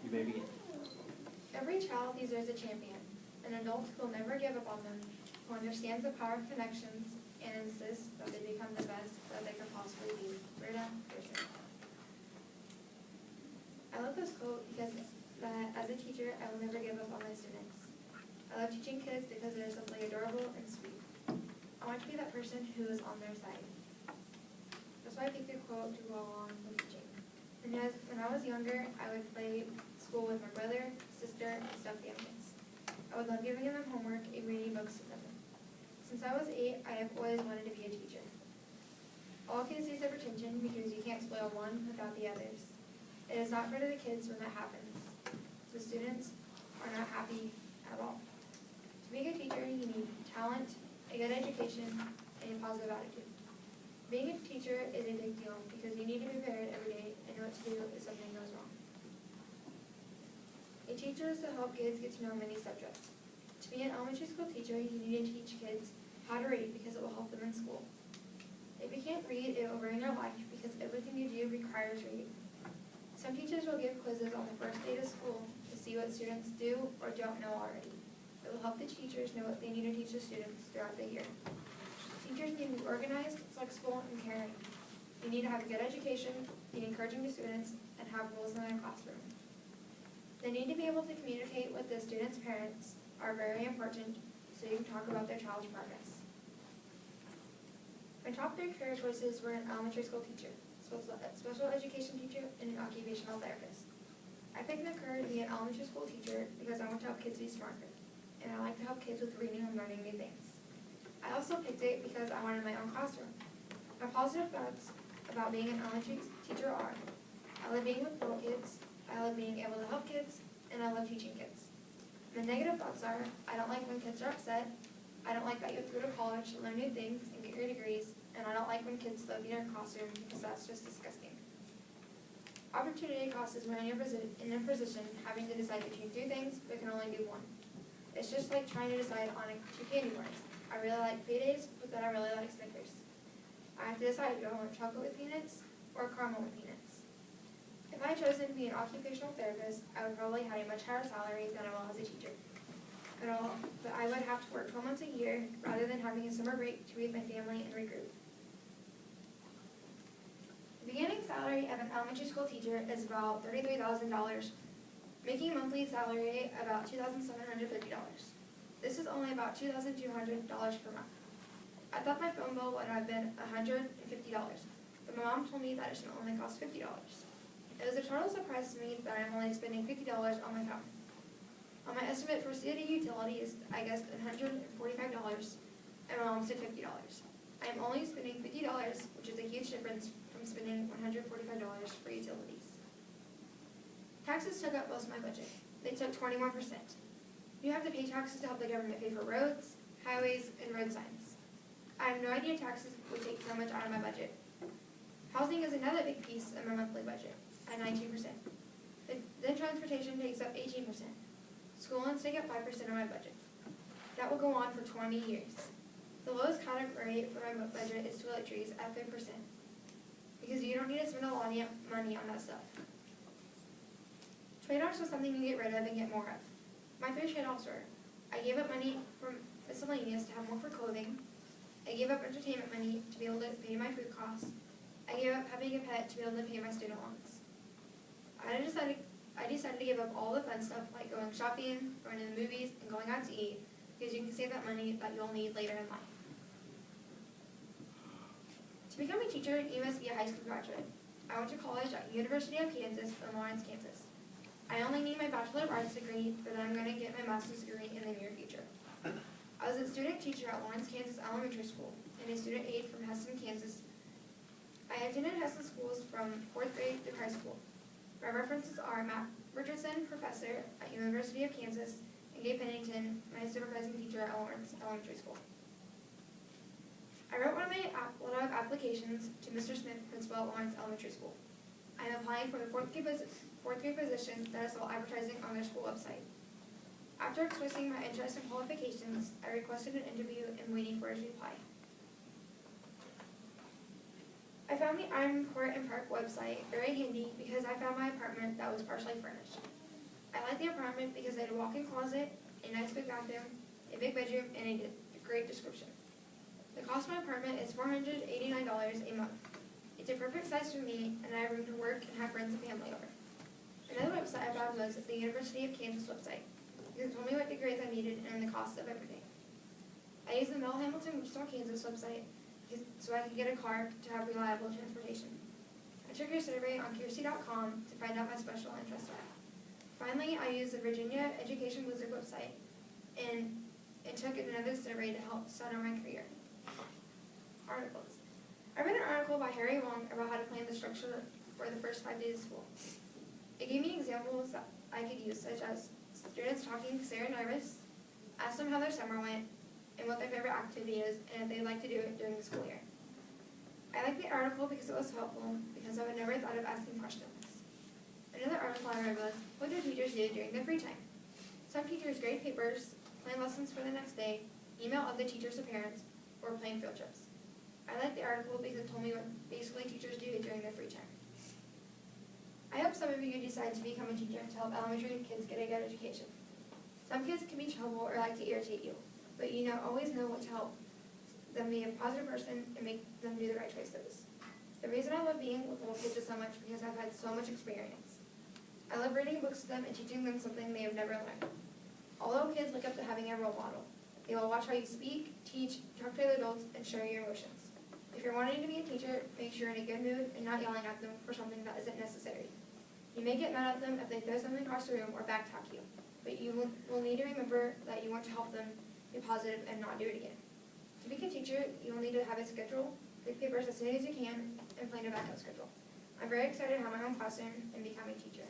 You may begin. Every child deserves a champion, an adult who will never give up on them, who understands the power of connections and insists that they become the best that they can possibly be. Rita Pearson. I love this quote because as a teacher, I will never give up on my students. I love teaching kids because they are simply adorable and sweet. I want to be that person who is on their side. That's why I picked the quote to go along with teaching. And when I was younger, I would play school with my brother, sister, and stuffed animals. I would love giving them homework and reading books to them. Since I was 8, I have always wanted to be a teacher. All kids deserve attention because you can't spoil one without the others. It is not fair to the kids when that happens. The students are not happy at all. To be a good teacher, you need talent, a good education, and a positive attitude. Being a teacher is a big deal because you need to be prepared every day and know what to do if something goes wrong. A teacher is to help kids get to know many subjects. To be an elementary school teacher, you need to teach kids how to read because it will help them in school. If you can't read, it will ruin your life because everything you do requires reading. Some teachers will give quizzes on the first day to school to see what students do or don't know already. It will help the teachers know what they need to teach the students throughout the year. Teachers need to be organized, flexible, and caring. You need to have a good education, be encouraging to students, and have rules in their classroom. They need to be able to communicate with the students' parents are very important so you can talk about their child's progress. My top 3 career choices were an elementary school teacher, special education teacher, and an occupational therapist. I picked the career to be an elementary school teacher because I want to help kids be smarter, and I like to help kids with reading and learning new things. I also picked it because I wanted my own classroom. My positive thoughts about being an elementary teacher are, I love being with little kids, I love being able to help kids, and I love teaching kids. The negative thoughts are, I don't like when kids are upset, I don't like that you have to go to college to learn new things and get your degrees, and I don't like when kids live in your classroom because that's just disgusting. Opportunity cost is when you're in a position having to decide between 2 things but can only do one. It's just like trying to decide on 2 candy bars. I really like paydays, but then I really like Snickers. I have to decide, do I want chocolate with peanuts or caramel with peanuts? If I had chosen to be an occupational therapist, I would probably have a much higher salary than I will as a teacher. But I would have to work 12 months a year rather than having a summer break to be with my family and regroup. The beginning salary of an elementary school teacher is about $33,000, making a monthly salary about $2,750. This is only about $2,200 per month. I thought my phone bill would have been $150, but my mom told me that it should only cost $50. It was a total surprise to me that I'm only spending $50 on my phone. On my estimate for city utilities, I guessed $145, and my mom said $50. I am only spending $50, which is a huge difference from spending $145 for utilities. Taxes took up most of my budget. They took 21%. You have to pay taxes to help the government pay for roads, highways, and road signs. I have no idea taxes would take so much out of my budget. Housing is another big piece of my monthly budget, at 19%. Then transportation takes up 18%. Schoolings take up 5% of my budget. That will go on for 20 years. The lowest category for my budget is toiletries at 3%, because you don't need to spend a lot of money on that stuff. Trade-offs was something you get rid of and get more of. My 3 trade-offs were, I gave up money from miscellaneous to have more for clothing, I gave up entertainment money to be able to pay my food costs, I gave up having a pet to be able to pay my student loans. I decided to give up all the fun stuff like going shopping, going to the movies, and going out to eat, because you can save that money that you'll need later in life. To become a teacher, you must be a high school graduate. I went to college at University of Kansas in Lawrence, Kansas. I only need my Bachelor of Arts degree, but then I'm going to get my master's degree in the near future. I was a student teacher at Lawrence, Kansas Elementary School, and a student aide from Heston, Kansas. I attended Heston schools from 4th grade through high school. My references are Matt Richardson, professor at University of Kansas, and Gabe Pennington, my supervising teacher at Lawrence Elementary School. I wrote one of my letter of applications to Mr. Smith, principal at Lawrence Elementary School. I am applying for the 4th grade position that is all advertising on their school website. After expressing my interest and qualifications, I requested an interview and waiting for his reply. I found the Iron Court and Park website very handy because I found my apartment that was partially furnished. I like the apartment because I had a walk-in closet, a nice big bathroom, a big bedroom, and a great description. The cost of my apartment is $489 a month. It's a perfect size for me, and I have room to work and have friends and family over. Another website I found was the University of Kansas website, because it told me what degrees I needed and the cost of everything. I used the Mel Hamilton Wichita, Kansas website so I could get a car to have reliable transportation. I took a survey on Kiersey.com to find out my special interests were. Finally, I used the Virginia Education Blizzard website and took another survey to help center my career. Articles. I read an article by Harry Wong about how to plan the structure for the first 5 days of school. It gave me examples that I could use, such as students talking because they are nervous, ask them how their summer went, and what their favorite activity is, and if they'd like to do it during the school year. I liked the article because it was helpful, because I would never thought of asking questions. Another article I read was, what do teachers do during their free time? Some teachers grade papers, plan lessons for the next day, email other teachers to parents, or plan field trips. I liked the article because it told me what basically teachers do during their free time. I hope some of you decide to become a teacher to help elementary kids get a good education. Some kids can be trouble or like to irritate you, but you always know what to help them be a positive person and make them do the right choices. The reason I love being with little kids is so much because I've had so much experience. I love reading books to them and teaching them something they have never learned. Although kids look up to having a role model, they will watch how you speak, teach, talk to other adults, and share your emotions. If you're wanting to be a teacher, make sure you're in a good mood and not yelling at them for something that isn't necessary. You may get mad at them if they throw something across the room or backtalk you, but you will need to remember that you want to help them be positive and not do it again. To become a teacher, you will need to have a schedule, pick papers as soon as you can, and plan a backup schedule. I'm very excited to have my own classroom and become a teacher.